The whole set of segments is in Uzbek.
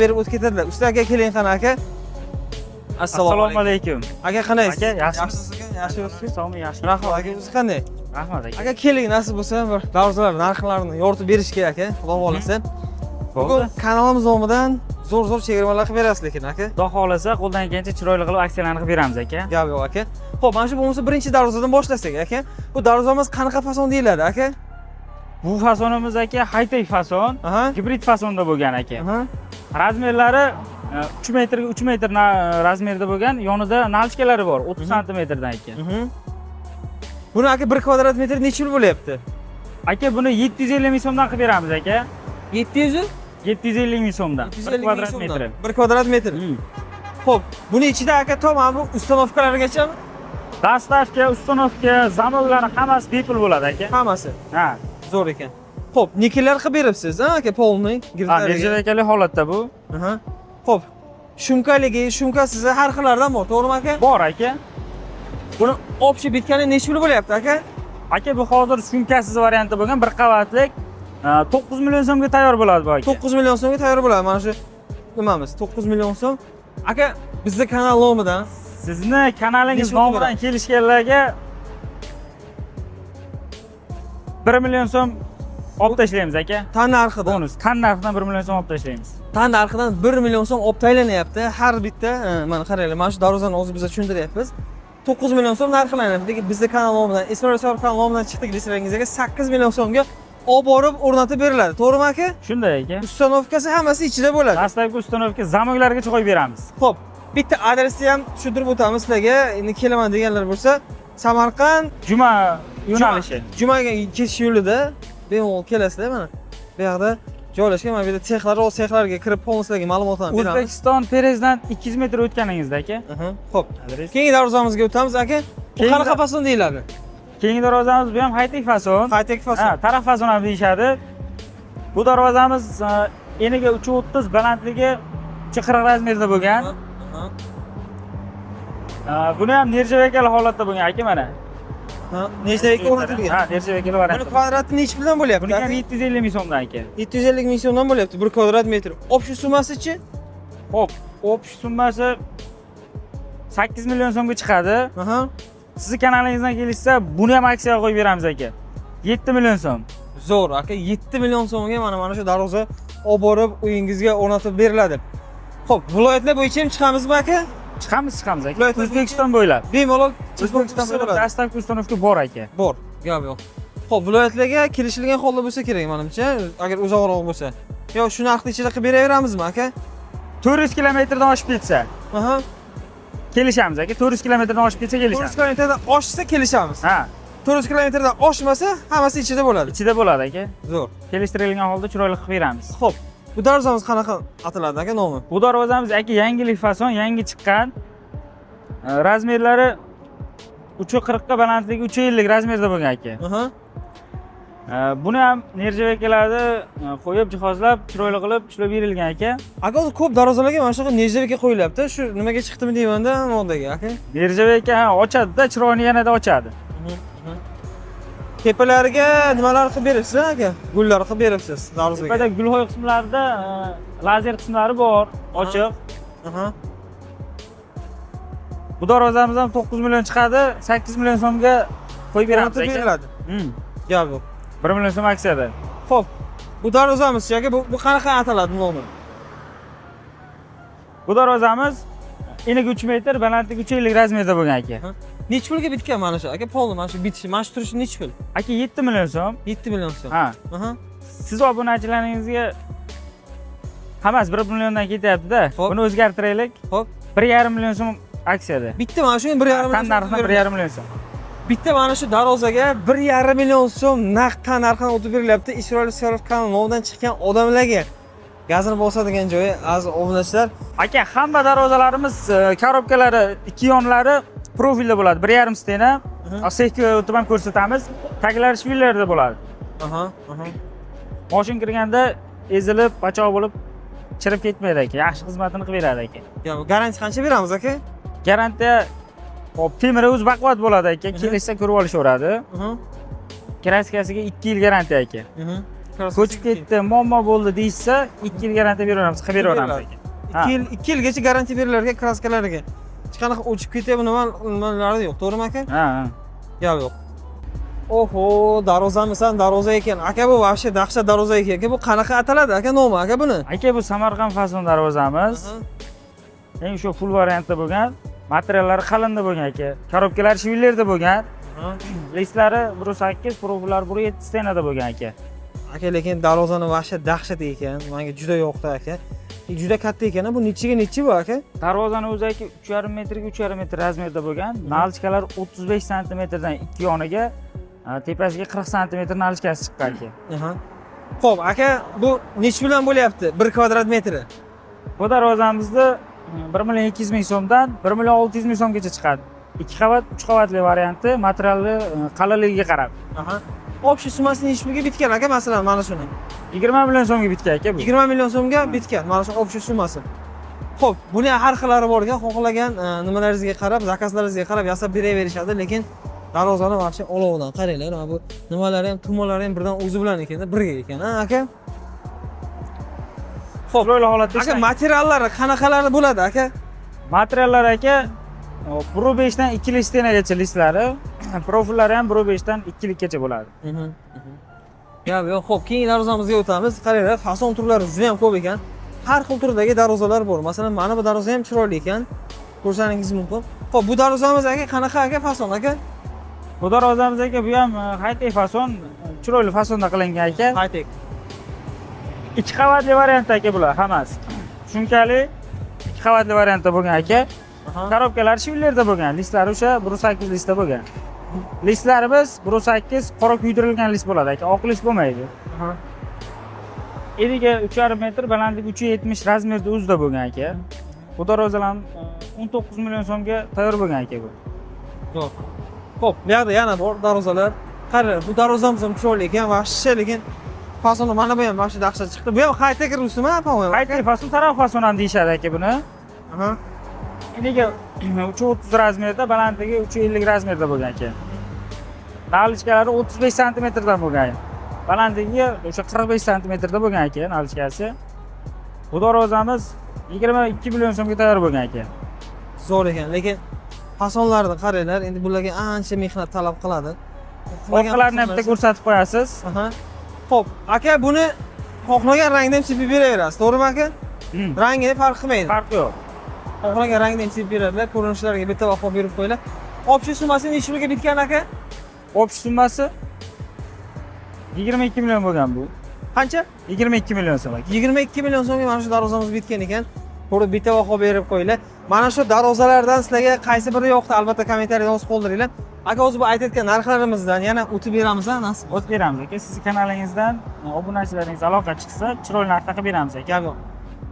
berib o'tib ketadilar. Usta aka keling qani aka. Assalomu alaykum. Aka qanaysiz? Aka yaxshimisiz? Yaxshimisiz? Sog'mi, yaxshi. Rahmat aka, o'zi qanday? Rahmat aka. Aka keling, nasib bo'lsa bir darvozalar narxlarini yoritib berish kerak aka, xudo xolasa. Bugun kanalimiz nomidan zo'r chegirmalar qilib berasiz lekin aka. Xudo xolasa qo'ldan kelgancha chiroyli qilib aksiyalarni qilib beramiz aka. Gap yo'q aka. Xo'p, mana shu bo'lmasa birinchi darvozadan boshlasak aka. Bu darvozamiz qanaqa fason deyiladi aka? Bu fasonimiz aka high-tech fason, gibrid fasonda bo'lgan aka. Razmerlari 3 metrga 3 metr razmerda bo'lgan, yonida nalchkalari bor, 30 santimetrdan aka. Buni aka 1 kvadrat metr necha pul bo'lyapti? Aka buni 750 ming so'mdan qilib beramiz aka. 700? 750 ming so'mdan 1 kvadrat metr. 1 kvadrat metr. Xo'p, buni ichida aka tamam bu ustanovkalargacha Dastavka, ustanovka, zamoglari hammasi bepul bo'ladi aka. Hammasi. Ha, zo'r ekan. Xo'p, nikellar qilib beribsiz, aka, polniy girdalari. Nechalik holatda bu? Xo'p, shumkaligi, shumkasiz har xillardan bor, to'g'rimi aka? Bor aka. Buni общий bitkani necha pul bo'lyapti aka? Aka, bu hozir shumkasiz varianti bo'lgan bir qavatlik 9 million so'mga tayyor bo'ladi bu aka. 9 million so'mga tayyor bo'ladi. Mana shu nimamiz 9 million so'm. Aka, bizning kanal nomidan, sizni kanalingiz nomidan kelishganlarga 1 million so'm olib tashlaymiz aka. Tan narxidan. Bonus. Tan narxidan 1 million so'm olib tashlaymiz. Tan narxidan 1 million so'm olib taylanyapti. Har bitta, mana qaranglar, mana shu darvozani o'zi biz tushuntiryapmiz. 9 million so'm narxlanadi. Lekin bizning kanal nomidan, Isroil So'rov kanal nomidan chiqdik desalaringizga 8 million so'mga olib borib o'rnatib beriladi. To'g'rimi aka? Shunday aka. Ustanovkasi hammasi ichida bo'ladi. Dastlabki ustanovka zamoglargacha qo'yib beramiz. Xo'p, bitta adresni ham tushuntirib o'tamiz sizlarga. Endi kelaman deganlar bo'lsa, Samarqand Juma yo'nalishi. Jumaga ketish yo'lida bemalol kelasizlar mana. Bu yoqda joylashgan. Mana bu yerda texlar, o texlarga kirib polnislarga ma'lumotlarni beramiz. O'zbekiston Perezdan 200 metr o'tganingizda aka. Xo'p. Keyingi darvozamizga o'tamiz aka. Bu qanaqa fason deyiladi? Keyingi darvozamiz bu ham high-tech fason. High-tech fason. Ha, taraf fason ham deyishadi. Bu darvozamiz eniga 3.30, balandligi 40 razmerda bo'lgan. Buni ham nержавейкali holatda bo'lgan aka mana. Nержавейка o'rnatilgan. Ha, nержавейкali variant. Buni kvadrati necha puldan bo'lyapti? Buni ham 750 ming so'mdan aka. 750 ming so'mdan bo'lyapti 1 kvadrat metr. Общий summasi-chi? Xo'p, общий summasi 8 million so'mga chiqadi. Sizni kanalingizdan kelishsa, buni ham aksiyaga qo'yib beramiz aka. 7 million so'm. Zo'r aka, 7 million so'mga mana shu darvoza olib borib uyingizga o'rnatib beriladi. Xo'p, viloyatlar bo'yicha ham chiqamizmi aka? Chiqamiz aka. O'zbekiston bo'ylab. Bemalol O'zbekiston bo'ylab. Dastavka ustanovka bor aka. Bor, gap yo'q. Xo'p, viloyatlarga kelishilgan holda bo'lsa kerak menimcha, agar uzoqroq bo'lsa. Yo, shu narxni ichida qilib beraveramizmi aka? 400 kilometrdan oshib ketsa. Kelishamiz aka. 400 kilometrdan oshib ketsa kelishamiz. 400 kilometrdan oshsa kelishamiz. Ha. 400 kilometrdan oshmasa, hammasi ichida bo'ladi. Ichida bo'ladi aka. Zo'r. Kelishtirilgan holda chiroyli qilib beramiz. Xo'p, bu darvozamiz qanaqa ataladi aka nomi? Bu darvozamiz aka yangilik fason, yangi chiqqan. Razmerlari 3.40 ga balandligi 3.50 razmerda bo'lgan aka. Buni ham nержавейкаlarni qo'yib, jihozlab, chiroyli qilib ishlab berilgan aka. Aka, ko'p darvozalarga mana shunaqa nержавейка qo'yilyapti. Shu nimaga chiqdimi deyman-da, moddaga aka. Nержавейка ochadi-da, chiroyini yanada ochadi. Tepalariga nimalar qilib beribsiz aka? Gullar qilib beribsiz darvozaga. Tepada gulxo'y qismlarida lazer qismlari bor, ochiq. Bu darvozamiz ham 9 million chiqadi, 8 million so'mga qo'yib beramiz aka. Gap yo'q. 1 million so'm aksiyada. Xo'p. Bu darvozamiz aka, bu qanaqa ataladi nomi? Bu darvozamiz eniga 3 metr, balandligi 3.50 razmerda bo'lgan aka. Necha pulga bitgan mana shu aka? Polni mana shu bitishi, mana shu turishi necha pul? Aka 7 million so'm. 7 million so'm. Ha. Siz obunachilaringizga hammasi 1 milliondan ketyapti-da. Buni o'zgartiraylik. Xo'p. 1.5 million so'm aksiyada. Bitta mana shu 1.5 million so'm. Tan narxidan 1.5 million so'm. Bitta mana shu darvozaga 1.5 million so'm naqd narxdan o'tib berilyapti. Isroil So'rov kanal nomidan chiqqan odamlarga gazini bosadigan joyi aziz obunachilar. Aka, hamma darvozalarimiz korobkalari, ikki yonlari profilda bo'ladi. 1.5 stena. Sekka o'tib ham ko'rsatamiz. Taglari shvillarda bo'ladi. Mashin kirganda ezilib, pachoq bo'lib chirib ketmaydi aka. Yaxshi xizmatini qilib beradi aka. Garantiya qancha beramiz aka? Garantiya temiri o'z baquvvat bo'ladi aka. Kelishsa ko'rib olishaveradi. Kraskasiga 2 yil garantiya aka. ko'chib ketdi, muammo bo'ldi deyishsa, 2 yil garantiya beraveramiz, qilib beraveramiz aka. 2 yilgacha garantiya berilar ekan kraskalariga. Hech qanaqa o'chib ketyapti, nimalari yo'q, to'g'rimi aka? Ha. Gap yo'q. Oho, darvozamisan, darvoza ekan. Aka bu вообще dahshat darvoza ekan. Aka bu qanaqa ataladi aka nomi aka buni? Aka bu Samarqand fason darvozamiz. Eng shu full variantda bo'lgan, materiallari qalinda bo'lgan aka. Korobkalar shivillarda bo'lgan. Listlari 1.8, profillar 1.7 stenada bo'lgan aka. Aka lekin darvozani вообще dahshat ekan. Menga juda yoqdi aka. Juda katta ekan. Bu nechiga nechi bu aka? Darvozani o'zi aka 3,5 metrga 3,5 metr razmerda bo'lgan. Nalchkalar 35 santimetrdan ikki yoniga, tepasiga 40 santimetr nalchkasi chiqqan aka. Xo'p, aka bu nech bilan bo'lyapti 1 kvadrat metri? Bu darvozamizni 1,2 million so'mdan 1,6 million so'mgacha chiqadi. 2 qavat, 3 qavatli varianti, materialni qalinligiga qarab. Общий summasi nechi pulga bitgan aka, masalan, mana shuni? 20 million so'mga bitgan aka bu. 20 million so'mga bitgan. Mana shu общий summasi. Xo'p, buni har xillari bor ekan, xohlagan nimalaringizga qarab, zakazlaringizga qarab yasab beraverishadi, lekin darvozani вообще olovdan qaranglar, mana bu nimalari ham, tumonlari ham birdan o'zi bilan ekanda, birga ekan, ha aka? Xo'p, ro'yla holatda aka, materiallari qanaqalari bo'ladi aka? Materiallar aka 1.5 dan 2 lik stenagacha listlari, profillari ham 1.5 dan 2 likgacha bo'ladi. Gap yo'q. Xo'p, keyin darvozamizga o'tamiz. Qaranglar, fason turlari juda ham ko'p ekan. Har xil turdagi darvozalar bor. Masalan, mana bu darvoza ham chiroyli ekan. Ko'rishingiz mumkin. Xo'p, bu darvozamiz aka qanaqa aka fason aka? Bu darvozamiz aka bu ham high-tech fason, chiroyli fasonda qilingan aka. High-tech. 2 qavatli variant aka bular hammasi. Shumkali 2 qavatli variantda bo'lgan aka. Korobkalar shivillarda bo'lgan, listlari o'sha 1.8 listda bo'lgan. Listlarimiz 1.8 qora kuydirilgan list bo'ladi aka, oq list bo'lmaydi. Eniga 3,5 metr, balandligi 3.70 razmerda o'zida bo'lgan aka. Bu darvozalar 19 million so'mga tayyor bo'lgan aka bu. Zo'r. Xo'p, bu yerda yana bor darvozalar. Qarang, bu darvozamiz ham chiroyli ekan, vahshiy, lekin fasoni mana bu ham vahshiy dahshat chiqdi. Bu ham high-tech rusimi, по-моему? High-tech fason, taraf fason ham deyishadi aka buni. Eniga 3.30 razmerda, balandligi 3.50 razmerda bo'lgan ekan. Nalichkalari 35 santimetrdan bo'lgan. Balandligi o'sha 45 santimetrda bo'lgan ekan nalichkasi. Bu darvozamiz 22 million so'mga tayyor bo'lgan ekan. Zo'r ekan, lekin fasonlarni qaranglar, endi bularga ancha mehnat talab qiladi. Orqalarini ham bitta ko'rsatib qo'yasiz. Xo'p, aka buni xohlagan rangda ham sepib beraverasiz, to'g'rimi aka? Rangi farq qilmaydi. Farqi yo'q. Xohlagan rangda ham sepib beradilar, ko'rinishlariga bitta baho berib qo'yinglar. Общий summasi necha pulga bitgan aka? Общий summasi 22 million bo'lgan bu. Qancha? 22 million so'm. 22 million so'mga mana shu darvozamiz bitgan ekan. Ko'rib bitta baho berib qo'yinglar. Mana shu darvozalardan sizlarga qaysi biri yoqdi, albatta kommentariyada yozib qoldiringlar. Aka, o'zi bu aytayotgan narxlarimizdan yana o'tib beramiz, nasib? O'tib beramiz aka. Sizning kanalingizdan obunachilaringiz aloqa chiqsa, chiroyli narxda qilib beramiz aka. Gap yo'q.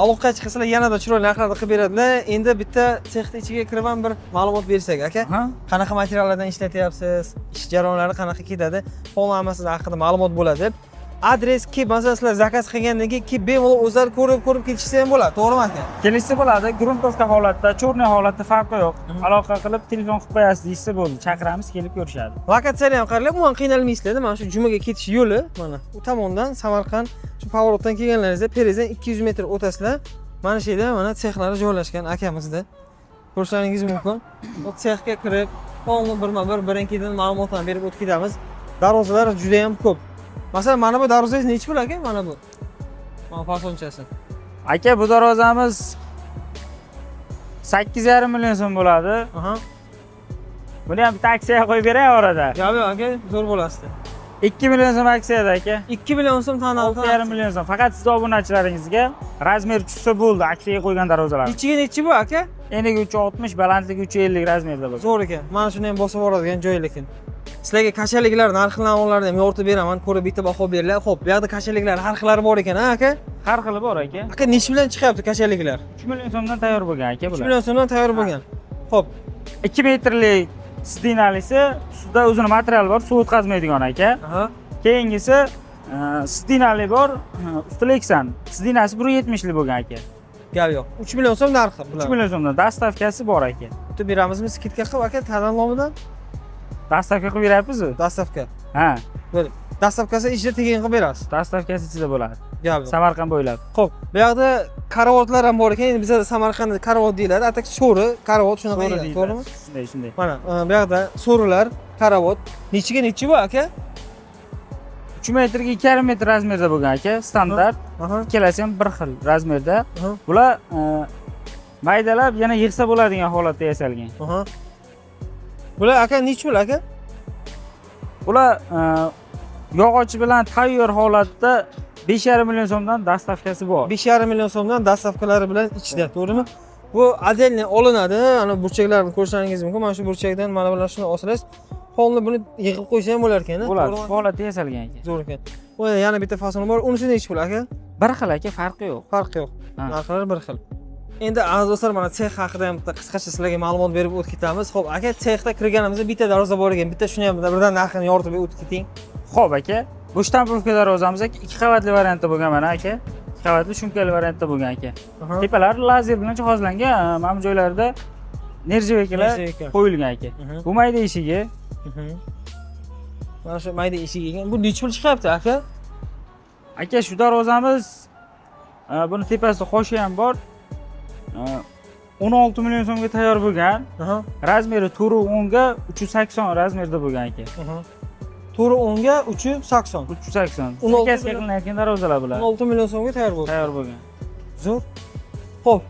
Aloqa chiqsalar yanada chiroyli narxlarda qilib beradilar. Endi bitta sexning ichiga kirib ham bir ma'lumot bersak aka. Qanaqa materiallardan ishlatyapsiz? Ish jarayonlari qanaqa ketadi? Hammasi haqida ma'lumot bo'ladi. Adres ki masalan sizlar zakaz qilgandan keyin bemalol o'zlari ko'rib ketishsa ham bo'ladi, to'g'rimi aka? Kelishsa bo'ladi, gruntovka holatda, cho'rniy holatda farqi yo'q. Aloqa qilib telefon qilib qo'yasiz deyishsa bo'ldi, chaqiramiz, kelib ko'rishadi. Lokatsiyani ham qaranglar, umuman qiynalmaysizlar. Mana shu Jumaga ketish yo'li mana u tomondan Samarqand shu pavorotdan kelganlaringizda Perezdan 200 metr o'tasizlar. Mana shu yerda mana sexlari joylashgan akamizda. Ko'rishlaringiz mumkin. Bu sexga kirib, qonun birma-bir birin-ketin ma'lumotlarni berib o'tib ketamiz. Darvozalar juda ham ko'p. Masalan, mana bu darvozangiz necha pul aka? Mana bu. Mana fasonchasi. Aka, bu darvozamiz 8,5 million so'm bo'ladi. Buni ham bitta aksiyaga qo'yib beray orada. Yo'q, aka, zo'r bo'lasizda. 2 million so'm aksiyada aka. 2 million so'm tanladi. 6,5 million so'm. Faqat siz obunachilaringizga razmer tushsa bo'ldi, aksiyaga qo'ygan darvozalar. Ichiga nechi bu aka? Eniga 360, balandligi 350 razmerda bo'ladi. Zo'r ekan. Mana shuni ham bosib yuboradigan joy lekin. Sizlarga kachaliklar narxlarini ham yoritib beraman, ko'rib bitta baho beringlar. Xo'p, bu yerda kachaliklar har xillari bor ekan, ha aka? Har xili bor aka. Aka, necha bilan chiqyapti kachaliklar? 3 million so'mdan tayyor bo'lgan aka bular. 3 million so'mdan tayyor bo'lgan. Xo'p, 2 metrlik stinalisi, ustida o'zini material bor, suv o'tkazmaydigan aka. Keyingisi stinali bor, usti leksan. Stinasi 1.70 lik bo'lgan aka. Gap yo'q. 3 million so'm narxi bular. 3 million so'mdan dastavkasi bor aka. O'tib beramizmi, skidka qilib aka, tanlovdan? Dastavka qilib beryapsiz-ku? Dastavka. Ha. Böyle. Dastavkasi ichida tekin qilib berasiz. Dastavkasi ichida bo'ladi. Gapi. Samarqand bo'ylab. Xo'p, bu yoqda karavotlar ham bor ekan. Endi bizda Samarqandda karavot deyiladi. Atak so'ri, karavot shunaqa To'g'ri deyiladi, deydi. to'g'rimi? Shunday, shunday. Mana bu yoqda so'rilar, karavot. Nechiga nechi bu aka? 3 metrga 2,5 metr razmerda bo'lgan aka, standart. Aha. Ikkalasi ham bir xil razmerda. Aha. Bular maydalab yana yig'sa bo'ladigan holatda yasalgan. Aha. Bular aka nechi pul aka? Bular yog'och bilan tayyor holatda 5,5 million so'mdan dastavkasi bor. 5,5 million so'mdan dastavkalari bilan ichida, to'g'rimi? Bu отдельно olinadi. Ana burchaklarni ko'rishlaringiz mumkin. Mana shu burchakdan mana bular shuni olsangiz, qolni buni yig'ib qo'ysa ham bo'lar ekan. Bo'ladi. Shu holatda yasalgan ekan. Zo'r ekan. Bu yana bitta fasoni bor. Unisi nechi pul aka? Bir xil aka, farqi yo'q. Farqi yo'q. Ha. Narxlari bir xil. Endi aziz do'stlar, mana sex haqida ham bitta qisqacha sizlarga ma'lumot berib o'tib ketamiz. Xo'p, aka, sexda kirganimizda bitta darvoza bor ekan. Bitta shuni ham birdan narxini yoritib o'tib keting. Xo'p aka, bu shtampovka darvozamiz aka 2 qavatli variantda bo'lgan mana aka. 2 qavatli shumkali variantda bo'lgan aka. Tepalari lazer bilan jihozlangan. Mana bu joylarda nerjavekalar qo'yilgan aka. Bu mayda eshigi. Mana shu mayda eshik ekan. Bu necha pul chiqyapti aka? Aka, shu darvozamiz buni tepasida qo'shi ham bor. 16 million so'mga tayyor bo'lgan. Razmeri 4.10 ga 380 razmerda bo'lgan aka. 4.10 ga 380. 380. 16 Sakkiz qilinayotgan darvozalar bular. 16 million so'mga tayyor bo'ldi. Tayyor bo'lgan. Zo'r. Xo'p,